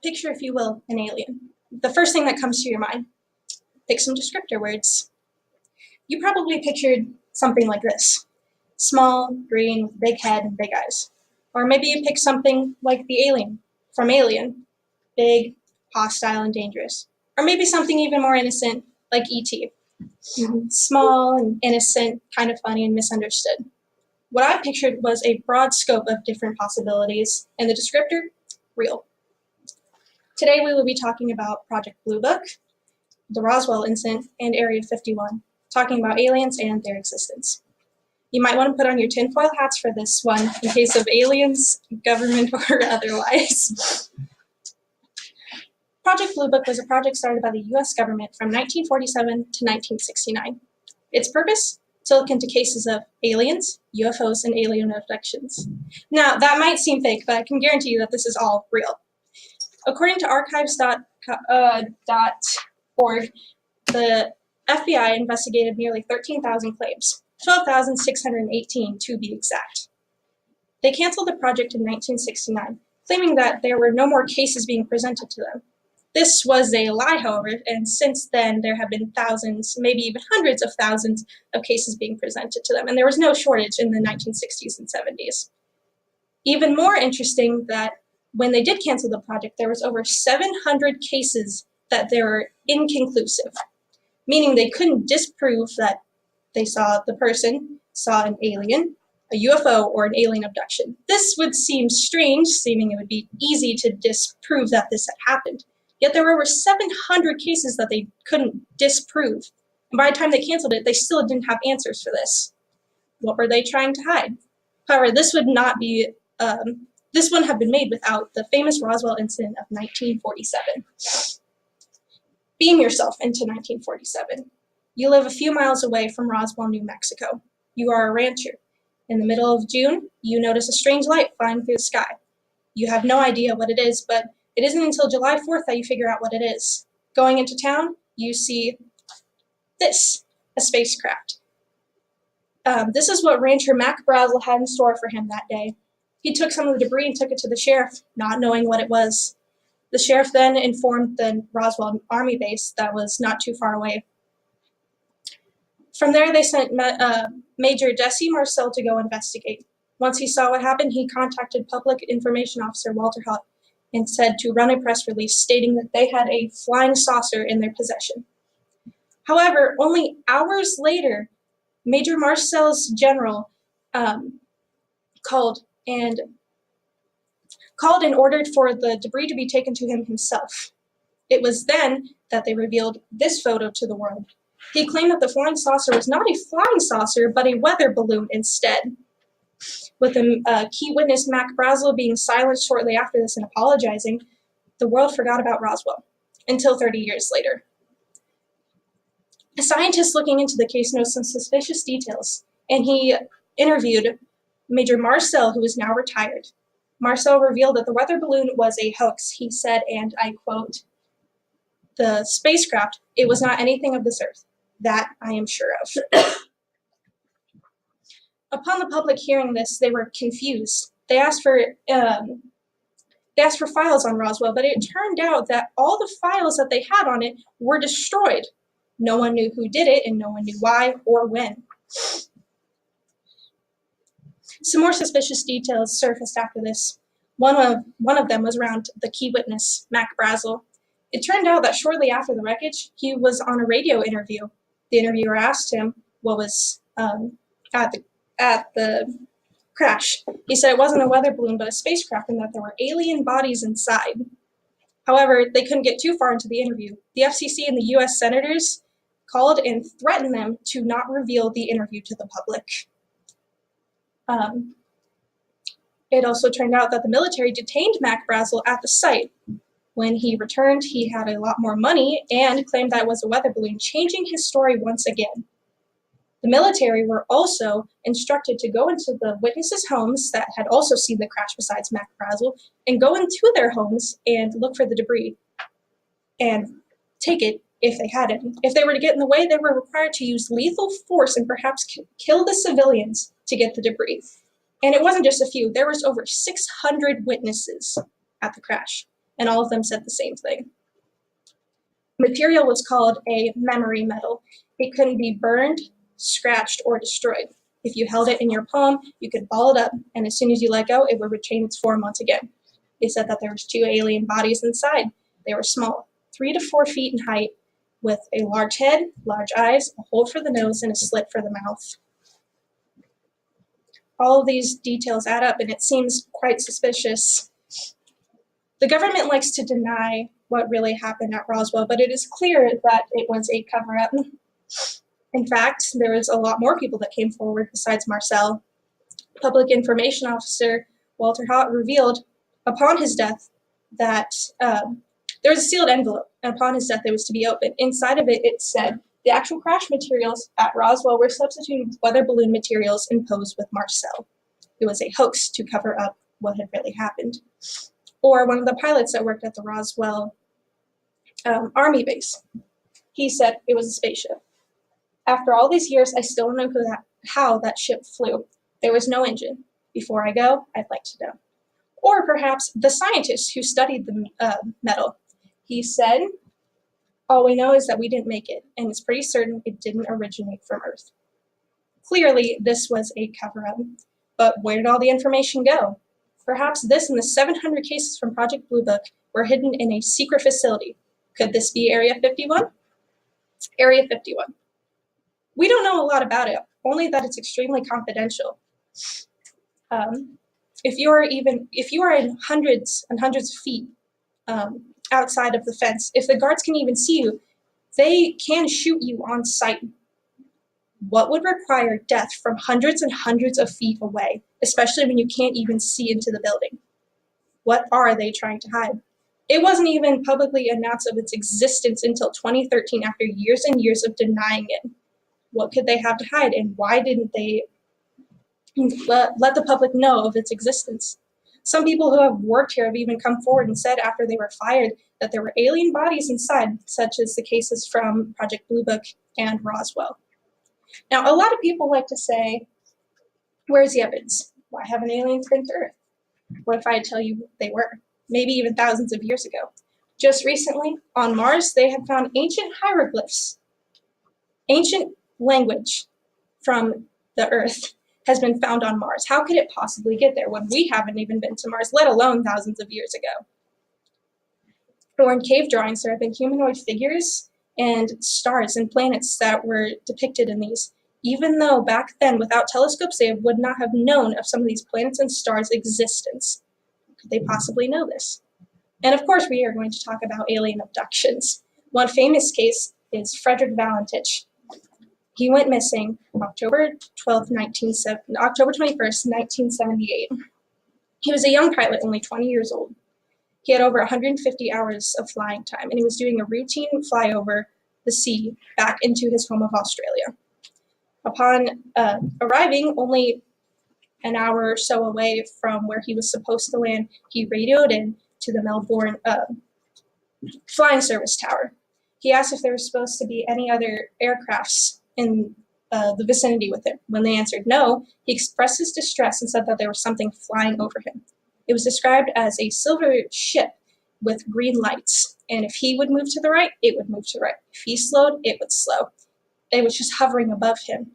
Picture, if you will, an alien. The first thing that comes to your mind, pick some descriptor words. You probably pictured something like this. Small, green, big head, and big eyes. Or maybe you picked something like the alien from Alien. Big, hostile, and dangerous. Or maybe something even more innocent, like E.T. Small and innocent, kind of funny and misunderstood. What I pictured was a broad scope of different possibilities, and the descriptor, real. Today we will be talking about Project Blue Book, the Roswell incident, and Area 51, talking about aliens and their existence. You might want to put on your tinfoil hats for this one in case of aliens, government, or otherwise. Project Blue Book was a project started by the US government from 1947 to 1969. Its purpose? To look into cases of aliens, UFOs, and alien abductions. Now, that might seem fake, but I can guarantee you that this is all real. According to archives.org, the FBI investigated nearly 13,000 claims, 12,618 to be exact. They canceled the project in 1969, claiming that there were no more cases being presented to them. This was a lie, however, and since then there have been thousands, maybe even hundreds of thousands of cases being presented to them, and there was no shortage in the 1960s and 70s. Even more interesting that when they did cancel the project, there was over 700 cases that they were inconclusive, meaning they couldn't disprove that the person saw an alien, a UFO, or an alien abduction. This would seem strange, seeming it would be easy to disprove that this had happened. Yet there were over 700 cases that they couldn't disprove. And by the time they canceled it, they still didn't have answers for this. What were they trying to hide? However, this wouldn't have been made without the famous Roswell incident of 1947. Beam yourself into 1947. You live a few miles away from Roswell, New Mexico. You are a rancher. In the middle of June, you notice a strange light flying through the sky. You have no idea what it is, but it isn't until July 4th that you figure out what it is. Going into town, you see this, a spacecraft. This is what rancher Mac Brazel had in store for him that day. He took some of the debris and took it to the sheriff, not knowing what it was. The sheriff then informed the Roswell Army base that was not too far away. From there, they sent Major Jesse Marcel to go investigate. Once he saw what happened, he contacted Public Information Officer Walter Hutt and said to run a press release stating that they had a flying saucer in their possession. However, only hours later, Major Marcel's general called and ordered for the debris to be taken to him himself. It was then that they revealed this photo to the world. He claimed that the flying saucer was not a flying saucer, but a weather balloon instead. With the key witness Mac Brazel being silenced shortly after this and apologizing, the world forgot about Roswell until 30 years later. A scientist looking into the case knows some suspicious details, and he interviewed Major Marcel, who is now retired. Marcel revealed that the weather balloon was a hoax. He said, and I quote, "The spacecraft, it was not anything of this earth. That I am sure of." Upon the public hearing this, they were confused. They asked for files on Roswell, but it turned out that all the files that they had on it were destroyed. No one knew who did it, and no one knew why or when. Some more suspicious details surfaced after this. One of them was around the key witness, Mac Brazel. It turned out that shortly after the wreckage, he was on a radio interview. The interviewer asked him what was at the crash. He said it wasn't a weather balloon, but a spacecraft, and that there were alien bodies inside. However, they couldn't get too far into the interview. The FCC and the US senators called and threatened them to not reveal the interview to the public. It also turned out that the military detained Mac Brazel at the site. When he returned, he had a lot more money and claimed that it was a weather balloon, changing his story once again. The military were also instructed to go into the witnesses' homes that had also seen the crash besides Mac Brazel and go into their homes and look for the debris and take it if they had it. If they were to get in the way, they were required to use lethal force and perhaps kill the civilians to get the debris. And it wasn't just a few. There was over 600 witnesses at the crash. and all of them said the same thing. Material was called a memory metal. It couldn't be burned, scratched, or destroyed. If you held it in your palm, you could ball it up, and as soon as you let go, it would retain its form once again. They said that there was 2 alien bodies inside. They were small, 3 to 4 feet in height, with a large head, large eyes, a hole for the nose, and a slit for the mouth. All of these details add up, and it seems quite suspicious. The government likes to deny what really happened at Roswell, but it is clear that it was a cover-up. In fact, there was a lot more people that came forward besides Marcel. Public Information Officer Walter Haut revealed upon his death that there was a sealed envelope, and upon his death it was to be opened. Inside of it, it said, the actual crash materials at Roswell were substituted with weather balloon materials imposed with Marcel. It was a hoax to cover up what had really happened. Or one of the pilots that worked at the Roswell Army base, he said it was a spaceship. After all these years, I still don't know how that ship flew. There was no engine. Before I go, I'd like to know. Or perhaps the scientist who studied the metal. He said, all we know is that we didn't make it, and it's pretty certain it didn't originate from Earth. Clearly, this was a cover-up, but where did all the information go? Perhaps this and the 700 cases from Project Blue Book were hidden in a secret facility. Could this be Area 51? Area 51. We don't know a lot about it, only that it's extremely confidential. If you are in hundreds and hundreds of feet outside of the fence, if the guards can even see you, they can shoot you on sight. What would require death from hundreds and hundreds of feet away, especially when you can't even see into the building? What are they trying to hide? It wasn't even publicly announced of its existence until 2013, after years and years of denying it. What could they have to hide, and why didn't they let the public know of its existence? Some people who have worked here have even come forward and said after they were fired that there were alien bodies inside, such as the cases from Project Blue Book and Roswell. Now, a lot of people like to say, where's the evidence? Why haven't aliens been to Earth? What if I tell you they were? Maybe even thousands of years ago. Just recently, on Mars, they had found ancient hieroglyphs. Ancient language from the Earth has been found on Mars. How could it possibly get there when we haven't even been to Mars, let alone thousands of years ago? Or in cave drawings, there have been humanoid figures and stars and planets that were depicted in these. Even though back then, without telescopes, they would not have known of some of these planets and stars' existence. Could they possibly know this? And of course, we are going to talk about alien abductions. One famous case is Frederick Valentich. He went missing October 21st, 1978. He was a young pilot, only 20 years old. He had over 150 hours of flying time, and he was doing a routine flyover the sea back into his home of Australia. Upon arriving only an hour or so away from where he was supposed to land, he radioed in to the Melbourne flying service tower. He asked if there was supposed to be any other aircrafts in the vicinity with him. When they answered no, he expressed his distress and said that there was something flying over him. It was described as a silver ship with green lights, and if he would move to the right, it would move to the right. If he slowed, it would slow. It was just hovering above him.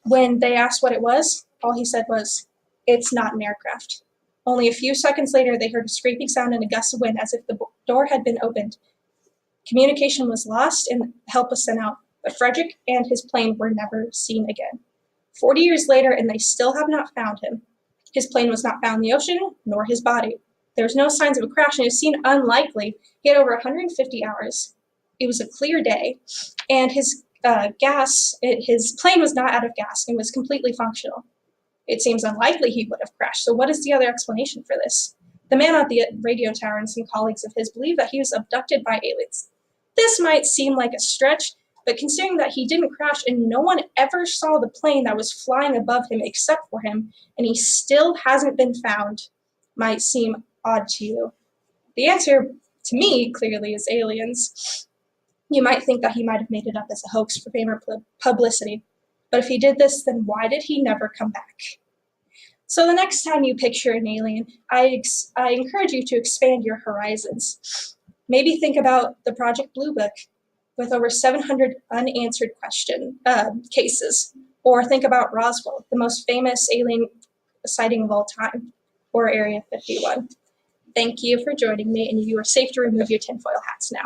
When they asked what it was, all he said was, "It's not an aircraft." Only a few seconds later, they heard a scraping sound and a gust of wind as if the door had been opened. Communication was lost and help was sent out, but Frederick and his plane were never seen again. 40 years later, and they still have not found him. His plane was not found in the ocean, nor his body. There was no signs of a crash, and it seemed unlikely. He had over 150 hours. It was a clear day, and his plane was not out of gas and was completely functional. It seems unlikely he would have crashed, so what is the other explanation for this? The man at the radio tower and some colleagues of his believe that he was abducted by aliens. This might seem like a stretch, but considering that he didn't crash and no one ever saw the plane that was flying above him except for him, and he still hasn't been found, might seem odd to you. The answer, to me, clearly is aliens. You might think that he might have made it up as a hoax for fame or publicity, but if he did this, then why did he never come back? So the next time you picture an alien, I encourage you to expand your horizons. Maybe think about the Project Blue Book with over 700 unanswered cases, or think about Roswell, the most famous alien sighting of all time, or Area 51. Thank you for joining me, and you are safe to remove your tinfoil hats now.